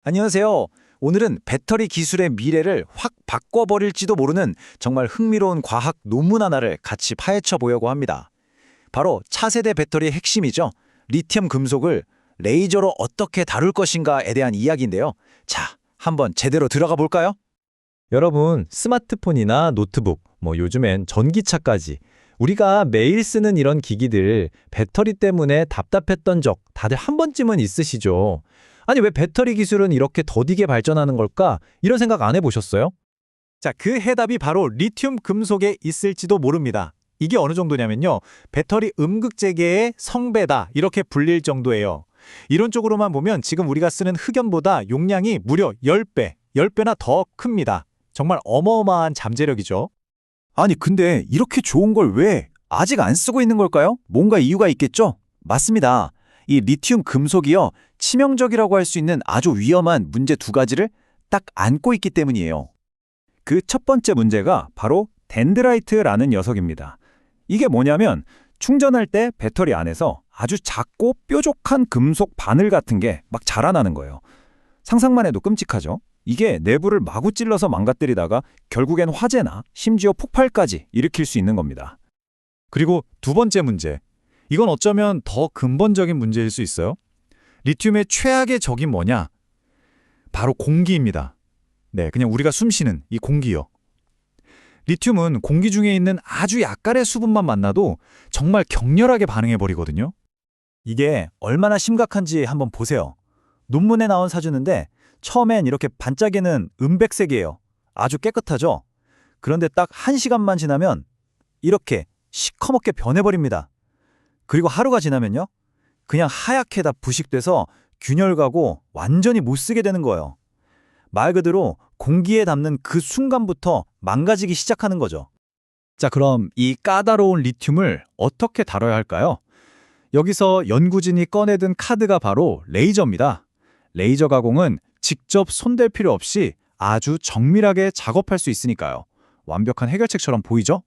안녕하세요. 오늘은 배터리 기술의 미래를 확 바꿔버릴지도 모르는 정말 흥미로운 과학 논문 하나를 같이 파헤쳐 보려고 합니다. 바로 차세대 배터리의 핵심이죠. 리튬 금속을 레이저로 어떻게 다룰 것인가에 대한 이야기인데요. 자, 한번 제대로 들어가 볼까요? 여러분, 스마트폰이나 노트북, 요즘엔 전기차까지 우리가 매일 쓰는 이런 기기들 배터리 때문에 답답했던 적 다들 한 번쯤은 있으시죠? 아니, 왜 배터리 기술은 이렇게 더디게 발전하는 걸까? 이런 생각 안 해보셨어요? 자, 그 해답이 바로 리튬 금속에 있을지도 모릅니다. 이게 어느 정도냐면요. 배터리 음극재계의 성배다 이렇게 불릴 정도예요. 이론적으로만 보면 지금 우리가 쓰는 흑연보다 용량이 무려 10배, 10배나 더 큽니다. 정말 어마어마한 잠재력이죠. 아니, 근데 이렇게 좋은 걸 왜 아직 안 쓰고 있는 걸까요? 뭔가 이유가 있겠죠? 맞습니다. 이 리튬 금속이요. 치명적이라고 할 수 있는 아주 위험한 문제 두 가지를 딱 안고 있기 때문이에요. 그 첫 번째 문제가 바로 덴드라이트라는 녀석입니다. 이게 뭐냐면 충전할 때 배터리 안에서 아주 작고 뾰족한 금속 바늘 같은 게 막 자라나는 거예요. 상상만 해도 끔찍하죠? 이게 내부를 마구 찔러서 망가뜨리다가 결국엔 화재나 심지어 폭발까지 일으킬 수 있는 겁니다. 그리고 두 번째 문제. 이건 어쩌면 더 근본적인 문제일 수 있어요. 리튬의 최악의 적이 뭐냐? 바로 공기입니다. 네, 그냥 우리가 숨쉬는 이 공기요. 리튬은 공기 중에 있는 아주 약간의 수분만 만나도 정말 격렬하게 반응해버리거든요. 이게 얼마나 심각한지 한번 보세요. 논문에 나온 사진인데 처음엔 이렇게 반짝이는 은백색이에요. 아주 깨끗하죠? 그런데 딱 1시간만 지나면 이렇게 시커멓게 변해버립니다. 그리고 하루가 지나면요. 그냥 하얗게 다 부식돼서 균열가고 완전히 못 쓰게 되는 거예요. 말 그대로 공기에 닿는 그 순간부터 망가지기 시작하는 거죠. 자, 그럼 이 까다로운 리튬을 어떻게 다뤄야 할까요? 여기서 연구진이 꺼내든 카드가 바로 레이저입니다. 레이저 가공은 직접 손댈 필요 없이 아주 정밀하게 작업할 수 있으니까요. 완벽한 해결책처럼 보이죠?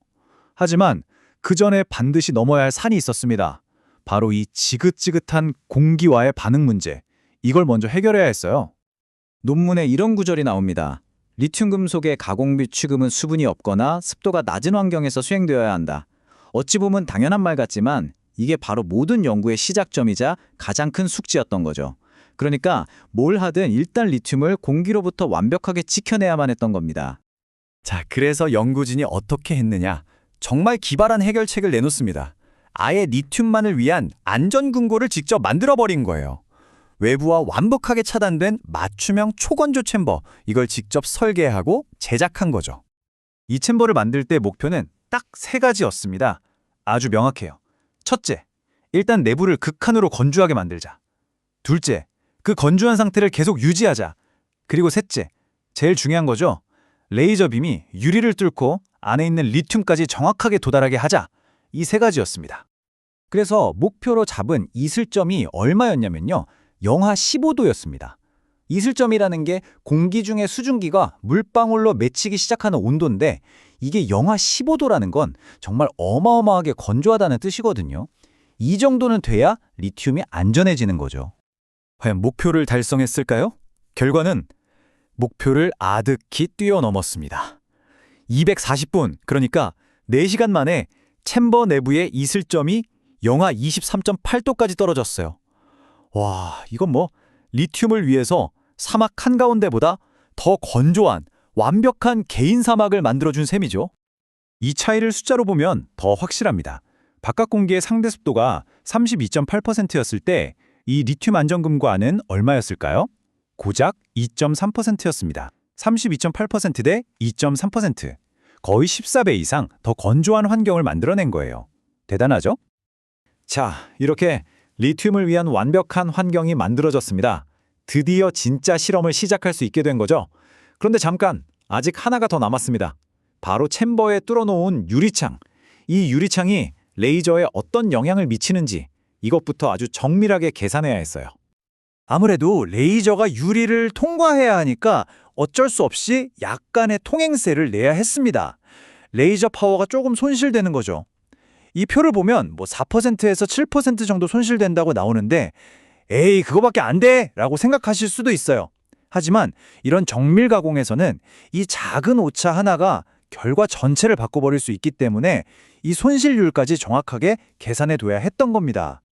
하지만 그 전에 반드시 넘어야 할 산이 있었습니다. 바로 이 지긋지긋한 공기와의 반응 문제. 이걸 먼저 해결해야 했어요. 논문에 이런 구절이 나옵니다. 리튬 금속의 가공 및 취급은 수분이 없거나 습도가 낮은 환경에서 수행되어야 한다. 어찌 보면 당연한 말 같지만 이게 바로 모든 연구의 시작점이자 가장 큰 숙제였던 거죠. 그러니까 뭘 하든 일단 리튬을 공기로부터 완벽하게 지켜내야만 했던 겁니다. 자, 그래서 연구진이 어떻게 했느냐? 정말 기발한 해결책을 내놓습니다. 아예 리튬만을 위한 안전금고를 직접 만들어버린 거예요. 외부와 완벽하게 차단된 맞춤형 초건조 챔버, 이걸 직접 설계하고 제작한 거죠. 이 챔버를 만들 때 목표는 딱 3가지였습니다. 아주 명확해요. 첫째, 일단 내부를 극한으로 건조하게 만들자. 둘째, 그 건조한 상태를 계속 유지하자. 그리고 셋째, 제일 중요한 거죠. 레이저 빔이 유리를 뚫고 안에 있는 리튬까지 정확하게 도달하게 하자. 이 3가지였습니다. 그래서 목표로 잡은 이슬점이 얼마였냐면요. 영하 15도였습니다. 이슬점이라는 게 공기 중의 수증기가 물방울로 맺히기 시작하는 온도인데 이게 영하 15도라는 건 정말 어마어마하게 건조하다는 뜻이거든요. 이 정도는 돼야 리튬이 안전해지는 거죠. 과연 목표를 달성했을까요? 결과는 목표를 아득히 뛰어넘었습니다. 240분, 그러니까 4시간 만에 챔버 내부의 이슬점이 영하 23.8도까지 떨어졌어요. 와, 이건 리튬을 위해서 사막 한가운데보다 더 건조한 완벽한 개인 사막을 만들어준 셈이죠. 이 차이를 숫자로 보면 더 확실합니다. 바깥 공기의 상대 습도가 32.8%였을 때 이 리튬 안전금고안은 얼마였을까요? 고작 2.3%였습니다. 32.8% 대 2.3%. 거의 14배 이상 더 건조한 환경을 만들어낸 거예요. 대단하죠? 자, 이렇게 리튬을 위한 완벽한 환경이 만들어졌습니다. 드디어 진짜 실험을 시작할 수 있게 된 거죠. 그런데 잠깐, 아직 하나가 더 남았습니다. 바로 챔버에 뚫어놓은 유리창. 이 유리창이 레이저에 어떤 영향을 미치는지 이것부터 아주 정밀하게 계산해야 했어요. 아무래도 레이저가 유리를 통과해야 하니까 어쩔 수 없이 약간의 통행세를 내야 했습니다. 레이저 파워가 조금 손실되는 거죠. 이 표를 보면 4%에서 7% 정도 손실된다고 나오는데 에이, 그거밖에 안 돼! 라고 생각하실 수도 있어요. 하지만 이런 정밀 가공에서는 이 작은 오차 하나가 결과 전체를 바꿔버릴 수 있기 때문에 이 손실률까지 정확하게 계산해 둬야 했던 겁니다.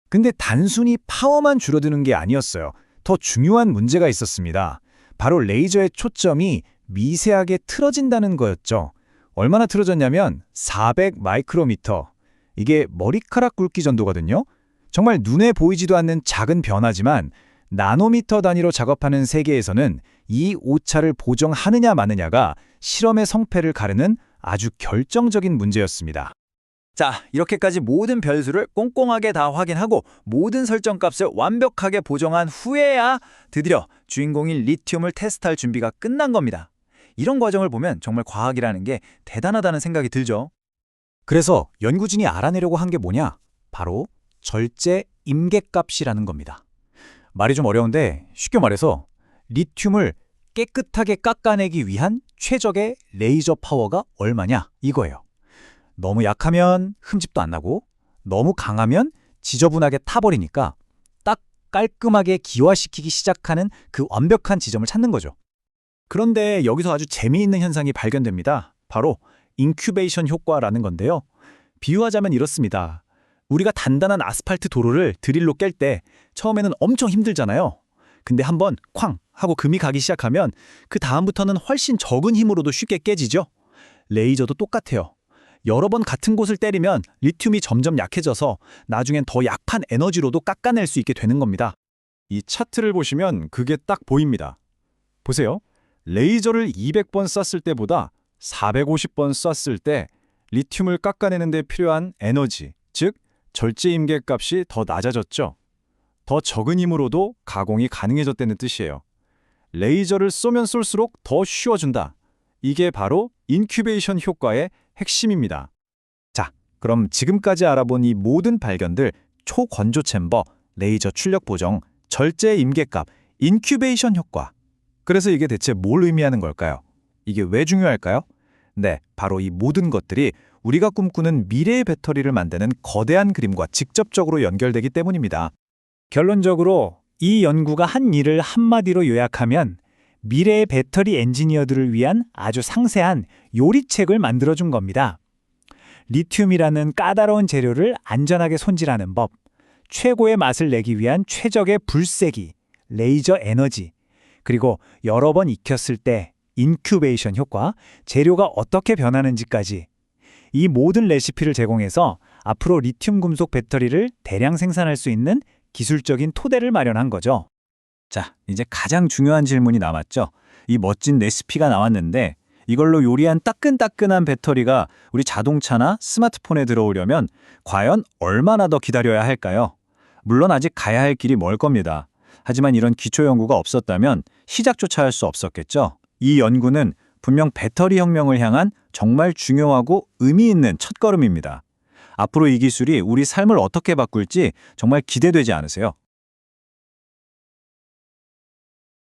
근데 단순히 파워만 줄어드는 게 아니었어요. 더 중요한 문제가 있었습니다. 바로 레이저의 초점이 미세하게 틀어진다는 거였죠. 얼마나 틀어졌냐면 400 마이크로미터. 이게 머리카락 굵기 정도거든요. 정말 눈에 보이지도 않는 작은 변화지만 나노미터 단위로 작업하는 세계에서는 이 오차를 보정하느냐 마느냐가 실험의 성패를 가르는 아주 결정적인 문제였습니다. 자, 이렇게까지 모든 변수를 꼼꼼하게 다 확인하고 모든 설정값을 완벽하게 보정한 후에야 드디어 주인공인 리튬을 테스트할 준비가 끝난 겁니다. 이런 과정을 보면 정말 과학이라는 게 대단하다는 생각이 들죠. 그래서 연구진이 알아내려고 한 게 뭐냐? 바로 절제 임계값이라는 겁니다. 말이 좀 어려운데 쉽게 말해서 리튬을 깨끗하게 깎아내기 위한 최적의 레이저 파워가 얼마냐 이거예요. 너무 약하면 흠집도 안 나고 너무 강하면 지저분하게 타버리니까 딱 깔끔하게 기화시키기 시작하는 그 완벽한 지점을 찾는 거죠. 그런데 여기서 아주 재미있는 현상이 발견됩니다. 바로 인큐베이션 효과라는 건데요. 비유하자면 이렇습니다. 우리가 단단한 아스팔트 도로를 드릴로 깰 때 처음에는 엄청 힘들잖아요. 근데 한번 쾅 하고 금이 가기 시작하면 그 다음부터는 훨씬 적은 힘으로도 쉽게 깨지죠. 레이저도 똑같아요. 여러 번 같은 곳을 때리면 리튬이 점점 약해져서 나중엔 더 약한 에너지로도 깎아낼 수 있게 되는 겁니다. 이 차트를 보시면 그게 딱 보입니다. 보세요. 레이저를 200번 쐈을 때보다 450번 쐈을 때 리튬을 깎아내는 데 필요한 에너지, 즉 절제 임계값이 더 낮아졌죠. 더 적은 힘으로도 가공이 가능해졌다는 뜻이에요. 레이저를 쏘면 쏠수록 더 쉬워진다. 이게 바로 인큐베이션 효과의 핵심입니다. 자, 그럼 지금까지 알아본 이 모든 발견들, 초건조 챔버, 레이저 출력 보정, 절제 임계값, 인큐베이션 효과. 그래서 이게 대체 뭘 의미하는 걸까요? 이게 왜 중요할까요? 네, 바로 이 모든 것들이 우리가 꿈꾸는 미래의 배터리를 만드는 거대한 그림과 직접적으로 연결되기 때문입니다. 결론적으로 이 연구가 한 일을 한마디로 요약하면 미래의 배터리 엔지니어들을 위한 아주 상세한 요리책을 만들어준 겁니다. 리튬이라는 까다로운 재료를 안전하게 손질하는 법, 최고의 맛을 내기 위한 최적의 불세기, 레이저 에너지, 그리고 여러 번 익혔을 때 인큐베이션 효과, 재료가 어떻게 변하는지까지 이 모든 레시피를 제공해서 앞으로 리튬 금속 배터리를 대량 생산할 수 있는 기술적인 토대를 마련한 거죠. 자, 이제 가장 중요한 질문이 남았죠. 이 멋진 레시피가 나왔는데 이걸로 요리한 따끈따끈한 배터리가 우리 자동차나 스마트폰에 들어오려면 과연 얼마나 더 기다려야 할까요? 물론 아직 가야 할 길이 멀 겁니다. 하지만 이런 기초 연구가 없었다면 시작조차 할 수 없었겠죠. 이 연구는 분명 배터리 혁명을 향한 정말 중요하고 의미 있는 첫걸음입니다. 앞으로 이 기술이 우리 삶을 어떻게 바꿀지 정말 기대되지 않으세요?